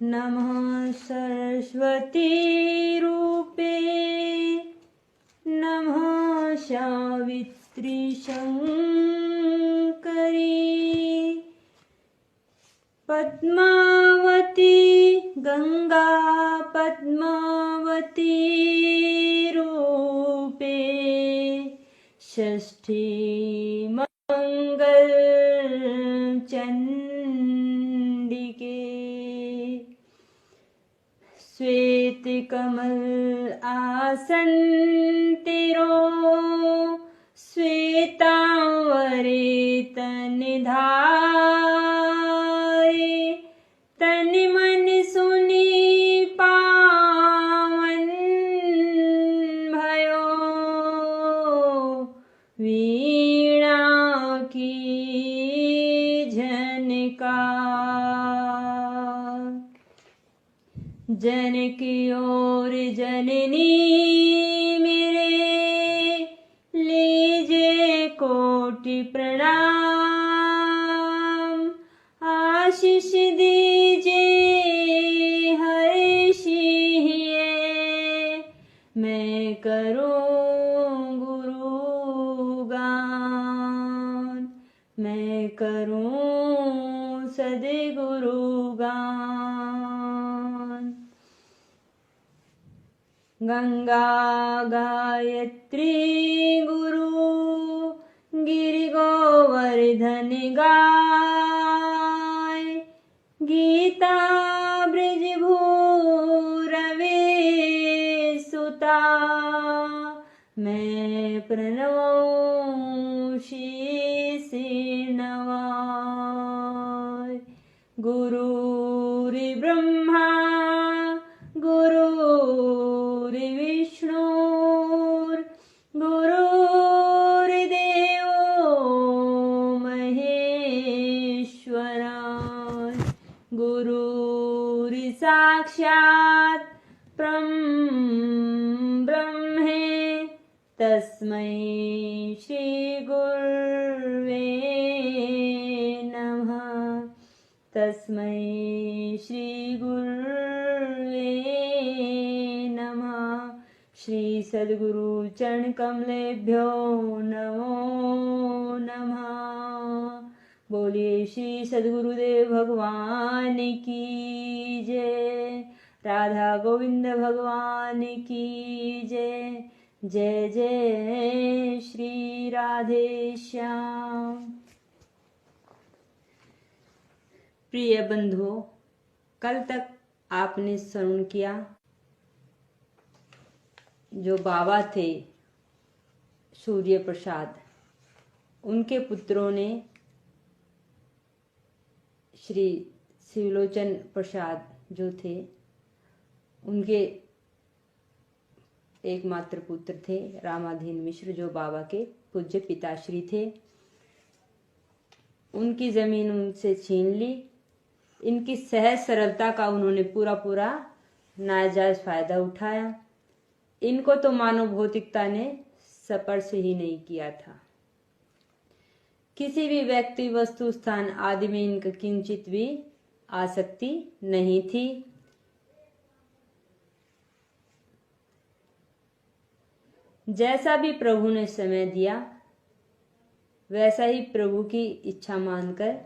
नमः सरस्वती रूपे नमः सावित्री शंकरी पद्मावती गंगा पद्मावती रूपे षष्ठी मंगल चंडिके श्वेत कमल आसन तेरो श्वेतांवरे तनिधारे तन मन सुनी पावन भयो वीणा की झनकार जनक और जननी मेरे लीजे कोटि प्रणाम आशीष दीजे हर्षिए मैं करूं गुरुगान मैं करूं सद्गुरुगान गंगा गायत्री गुरु गिरि गोवर्धन गाय गीता ब्रज भूरवे सुता मैं प्रणवं शीश नवाय गुरुर् ब्रह्मा गुरुर्विष्णु गुरुर्देवो महेश्वरा गुरुर्साक्षात् ब्रह्मे तस्मै श्री गुरुवे नमः तस्मै श्री गुरुवे नमः श्री सद्गुरु चरण कमलेभ्यो नमो नमः। बोलिए श्री सद्गुरुदेव भगवान की जय। राधा गोविंद भगवान की जय। जय जय श्री राधे श्याम। प्रिय बंधुओं, कल तक आपने श्रवण किया जो बाबा थे सूर्य प्रसाद, उनके पुत्रों ने श्री शिवलोचन प्रसाद जो थे, उनके एकमात्र पुत्र थे रामाधीन मिश्र जो बाबा के पूज्य पिताश्री थे। उनकी जमीन उनसे छीन ली। इनकी सहज सरलता का उन्होंने पूरा नाजायज फायदा उठाया। इनको तो मानव भौतिकता ने स्पर्श ही नहीं किया था। किसी भी व्यक्ति वस्तु स्थान आदि में इनका किंचित भी आसक्ति नहीं थी। जैसा भी प्रभु ने समय दिया वैसा ही प्रभु की इच्छा मानकर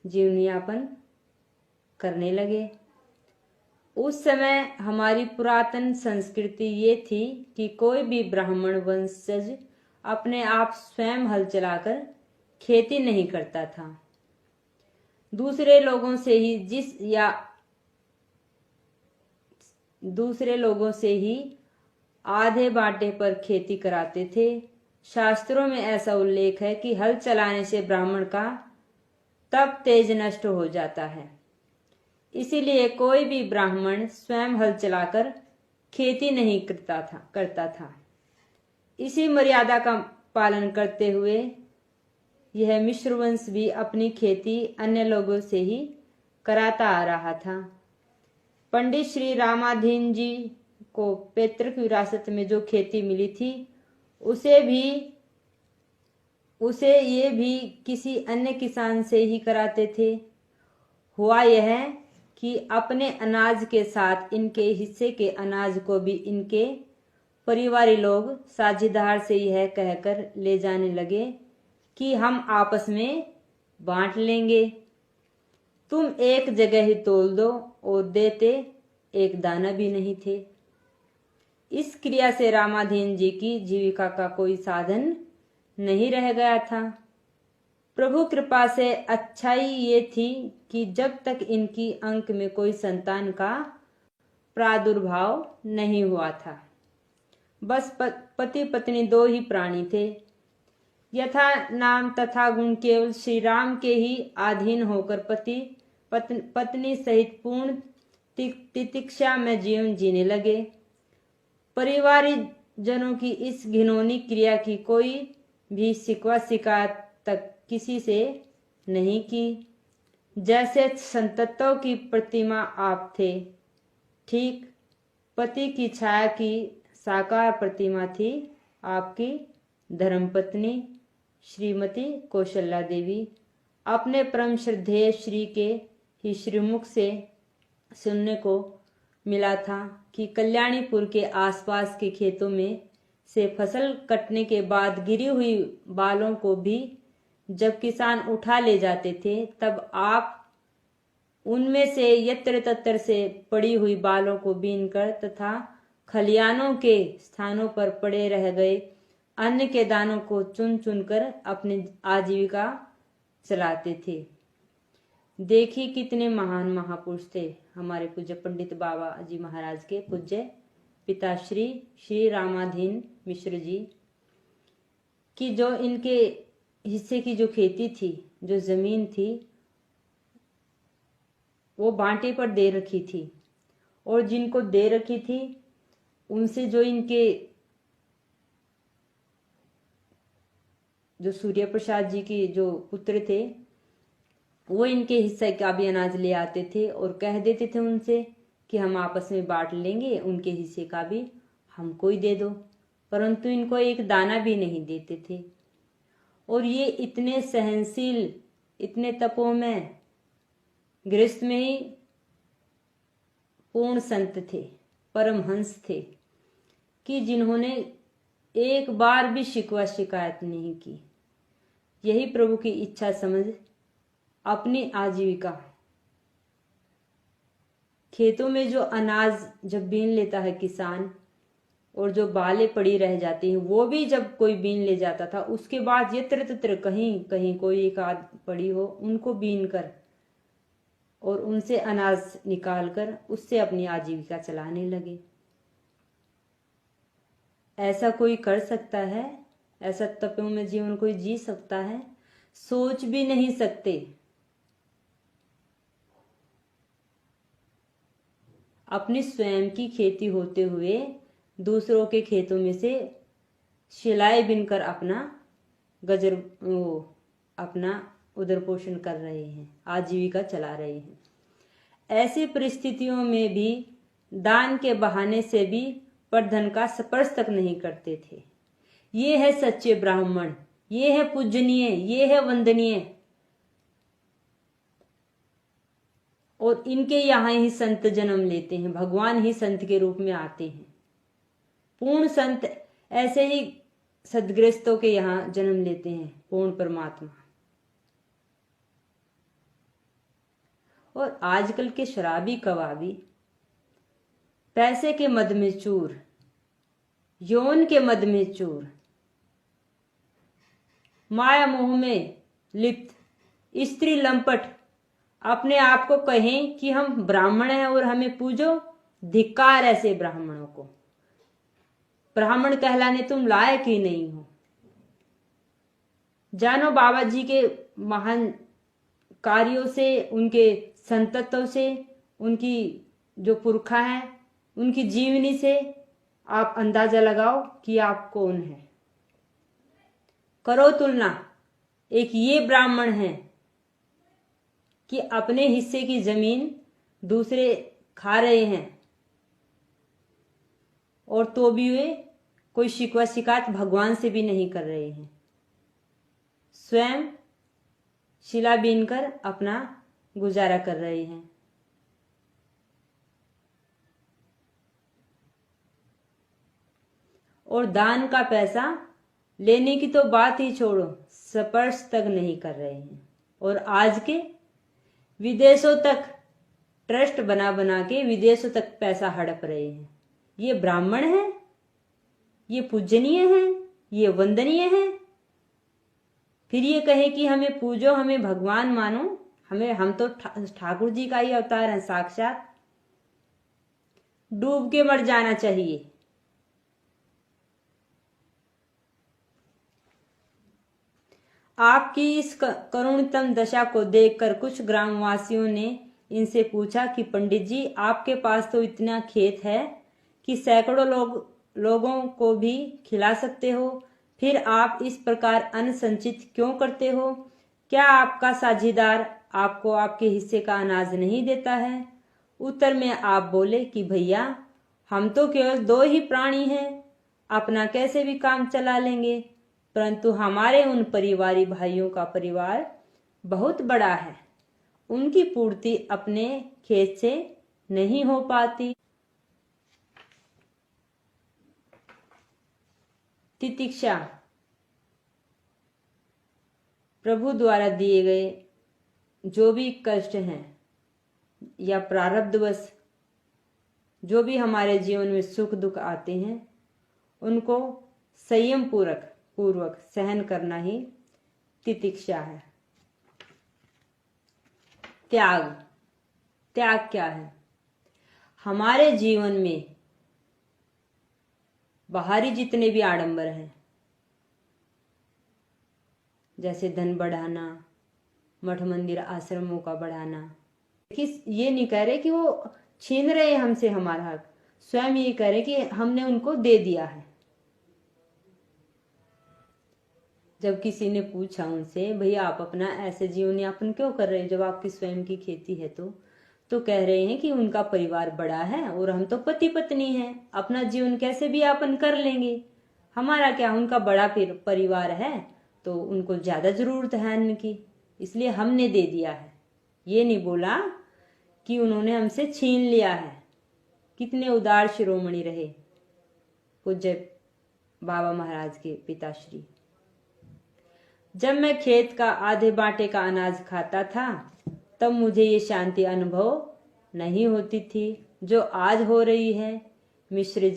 जीवन यापन करने लगे। उस समय हमारी पुरातन संस्कृति ये थी कि कोई भी ब्राह्मण वंशज अपने आप स्वयं हल चलाकर खेती नहीं करता था। दूसरे लोगों से ही आधे बाटे पर खेती कराते थे। शास्त्रों में ऐसा उल्लेख है कि हल चलाने से ब्राह्मण का तप तेज नष्ट हो जाता है। इसीलिए कोई भी ब्राह्मण स्वयं हल चलाकर खेती नहीं करता था। इसी मर्यादा का पालन करते हुए यह मिश्र वंश भी अपनी खेती अन्य लोगों से ही कराता आ रहा था। पंडित श्री रामाधीन जी को पैतृक विरासत में जो खेती मिली थी उसे ये भी किसी अन्य किसान से ही कराते थे। हुआ यह कि अपने अनाज के साथ इनके हिस्से के अनाज को भी इनके परिवारी लोग साझेदार से यह कहकर ले जाने लगे कि हम आपस में बांट लेंगे। तुम एक जगह ही तोल दो, और देते एक दाना भी नहीं थे। इस क्रिया से रामाधीन जी की जीविका का कोई साधन नहीं रह गया था। प्रभु कृपा से अच्छाई ये थी कि जब तक इनकी अंक में कोई संतान का प्रादुर्भाव नहीं हुआ था। बस पति पत्नी दो ही प्राणी थे। यथा नाम तथा गुण केवल श्री राम के ही अधीन होकर पत्नी सहित पूर्ण तितिक्षा में जीवन जीने लगे। परिवारी जनों की इस घिनौनी क्रिया की कोई भी शिकवा शिकायत तक किसी से नहीं की। जैसे संतत्व की प्रतिमा आप थे, ठीक पति की छाया की साकार प्रतिमा थी आपकी धर्मपत्नी श्रीमती कौशल्या देवी। अपने परम श्रद्धेय श्री के ही श्रीमुख से सुनने को मिला था कि कल्याणीपुर के आसपास के खेतों में से फसल कटने के बाद गिरी हुई बालों को भी जब किसान उठा ले जाते थे, तब आप उनमें से यत्र तत्र से पड़ी हुई बालों को बीनकर तथा खलियानों के स्थानों पर पड़े रह गए अन्न के दानों को चुन चुनकर अपनी आजीविका चलाते थे। देखिए कितने महान महापुरुष थे हमारे पूज्य पंडित बाबा जी महाराज के पूज्य पिताश्री श्री रामाधीन मिश्र जी की जो इनके हिस्से की जो खेती थी, जो जमीन थी, वो बांटे पर दे रखी थी, और जिनको दे रखी थी उनसे जो इनके जो सूर्य प्रसाद जी की जो पुत्र थे, वो इनके हिस्से का भी अनाज ले आते थे और कह देते थे उनसे कि हम आपस में बांट लेंगे, उनके हिस्से का भी हमको ही दे दो, परंतु इनको एक दाना भी नहीं देते थे। और ये इतने सहनशील, इतने तपों में, गृहस्थ में ही पूर्ण संत थे, परमहंस थे कि जिन्होंने एक बार भी शिकवा शिकायत नहीं की। यही प्रभु की इच्छा समझ अपनी आजीविका, खेतों में जो अनाज जब बीन लेता है किसान, और जो बालें पड़ी रह जाती हैं वो भी जब कोई बीन ले जाता था, उसके बाद यत्र तत्र कहीं कहीं कोई एक आध पड़ी हो उनको बीन कर और उनसे अनाज निकाल कर उससे अपनी आजीविका चलाने लगे। ऐसा कोई कर सकता है? ऐसा तपों में जीवन कोई जी सकता है? सोच भी नहीं सकते। अपनी स्वयं की खेती होते हुए दूसरों के खेतों में से शिलाएं बिनकर अपना अपना उदर पोषण कर रहे हैं, आजीविका चला रहे हैं। ऐसी परिस्थितियों में भी दान के बहाने से भी परधन का स्पर्श तक नहीं करते थे। ये है सच्चे ब्राह्मण, ये है पूजनीय, ये है वंदनीय। और इनके यहाँ ही संत जन्म लेते हैं, भगवान ही संत के रूप में आते हैं। पूर्ण संत ऐसे ही सदगृहस्थों के यहाँ जन्म लेते हैं, पूर्ण परमात्मा। और आजकल के शराबी कबाबी पैसे के मद में चूर, यौन के मद में चूर, माया मोह में लिप्त स्त्री लंपट अपने आप को कहें कि हम ब्राह्मण हैं और हमें पूजो। धिक्कार ऐसे ब्राह्मणों को, ब्राह्मण कहलाने तुम लायक ही नहीं हो। जानो बाबा जी के महान कार्यों से, उनके संतत्व से, उनकी जो पुरखा है उनकी जीवनी से आप अंदाजा लगाओ कि आप कौन है। करो तुलना। एक ये ब्राह्मण है कि अपने हिस्से की जमीन दूसरे खा रहे हैं, और तो भी वे कोई शिकवा शिकायत भगवान से भी नहीं कर रहे हैं। स्वयं शिला बीनकर अपना गुजारा कर रहे हैं। और दान का पैसा लेने की तो बात ही छोड़ो, स्पर्श तक नहीं कर रहे हैं। और आज के विदेशों तक ट्रस्ट बना बना के विदेशों तक पैसा हड़प रहे हैं। ये ब्राह्मण हैं? ये पूजनीय हैं? ये वंदनीय हैं? फिर ये कहे कि हमें पूजो, हमें भगवान मानो, हम तो ठाकुर जी का ही अवतार है साक्षात। डूब के मर जाना चाहिए। आपकी इस करुणतम दशा को देखकर कुछ ग्रामवासियों ने इनसे पूछा कि पंडित जी, आपके पास तो इतना खेत है कि सैकड़ों लोगों को भी खिला सकते हो, फिर आप इस प्रकार अन्न संचित क्यों करते हो? क्या आपका साझीदार आपको आपके हिस्से का अनाज नहीं देता है? उत्तर में आप बोले कि भैया, हम तो केवल 2 ही प्राणी हैं, अपना कैसे भी काम चला लेंगे, परंतु हमारे उन परिवारी भाइयों का परिवार बहुत बड़ा है, उनकी पूर्ति अपने खेत से नहीं हो पाती। तितिक्षा प्रभु द्वारा दिए गए जो भी कष्ट हैं या प्रारब्धवश जो भी हमारे जीवन में सुख दुख आते हैं, उनको संयम पूर्वक सहन करना ही तितिक्षा है। त्याग क्या है? हमारे जीवन में बाहरी जितने भी आडंबर हैं, जैसे धन बढ़ाना, मठ मंदिर आश्रमों का बढ़ाना, ये नहीं कह रहे कि वो छीन रहे हमसे हमारा हक, स्वयं ये कह रहे कि हमने उनको दे दिया है। जब किसी ने पूछा उनसे, भैया आप अपना ऐसे जीवन यापन क्यों कर रहे हैं जब आपकी स्वयं की खेती है, तो कह रहे हैं कि उनका परिवार बड़ा है और हम तो पति पत्नी हैं, अपना जीवन कैसे भी यापन कर लेंगे, हमारा क्या, उनका बड़ा परिवार है तो उनको ज्यादा जरूरत है अन्न की, इसलिए हमने दे दिया है। ये नहीं बोला कि उन्होंने हमसे छीन लिया है। कितने उदार शिरोमणि रहे पूज्य बाबा महाराज के पिताश्री। जब मैं खेत का आधे बाटे का अनाज खाता था, तब मुझे ये शांति अनुभव नहीं होती थी जो आज हो रही है। मिश्र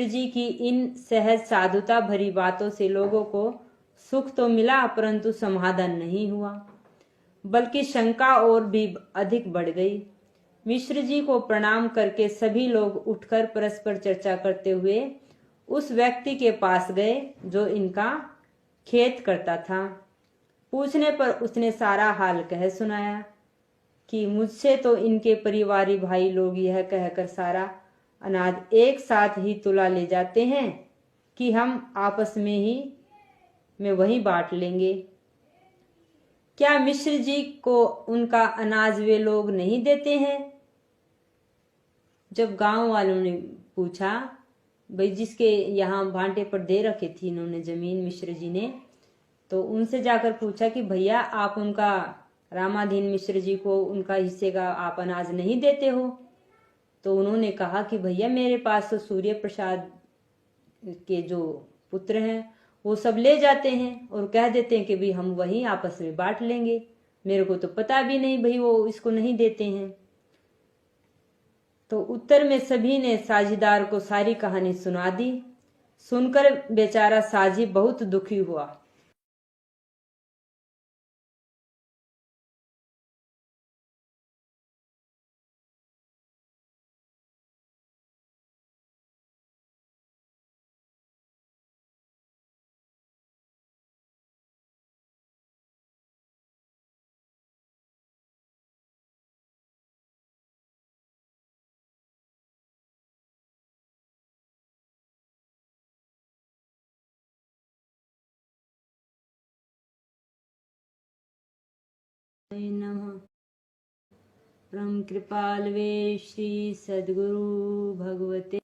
जी की इन सहज साधुता भरी बातों से लोगों को सुख तो मिला, परंतु समाधान नहीं हुआ, बल्कि शंका और भी अधिक बढ़ गई। मिश्र जी को प्रणाम करके सभी लोग उठकर परस्पर चर्चा करते हुए उस व्यक्ति के पास गए जो इनका खेत करता था। पूछने पर उसने सारा हाल कह सुनाया कि मुझसे तो इनके परिवारी भाई लोग यह कहकर सारा अनाज एक साथ ही तुला ले जाते हैं कि हम आपस में वही बांट लेंगे। क्या मिश्र जी को उनका अनाज वे लोग नहीं देते हैं? जब गांव वालों ने पूछा, भाई जिसके यहाँ भांटे पर दे रखी थी इन्होंने जमीन मिश्र जी ने, तो उनसे जाकर पूछा कि भैया आप उनका रामाधीन मिश्र जी को उनका हिस्से का आप अनाज नहीं देते हो? तो उन्होंने कहा कि भैया मेरे पास तो सूर्य प्रसाद के जो पुत्र हैं वो सब ले जाते हैं और कह देते हैं कि भाई हम वही आपस में बांट लेंगे, मेरे को तो पता भी नहीं भाई वो इसको नहीं देते हैं। तो उत्तर में सभी ने साझीदार को सारी कहानी सुना दी। सुनकर बेचारा साझी बहुत दुखी हुआ। नमः। परम कृपालवे श्री सद्गुरु भगवते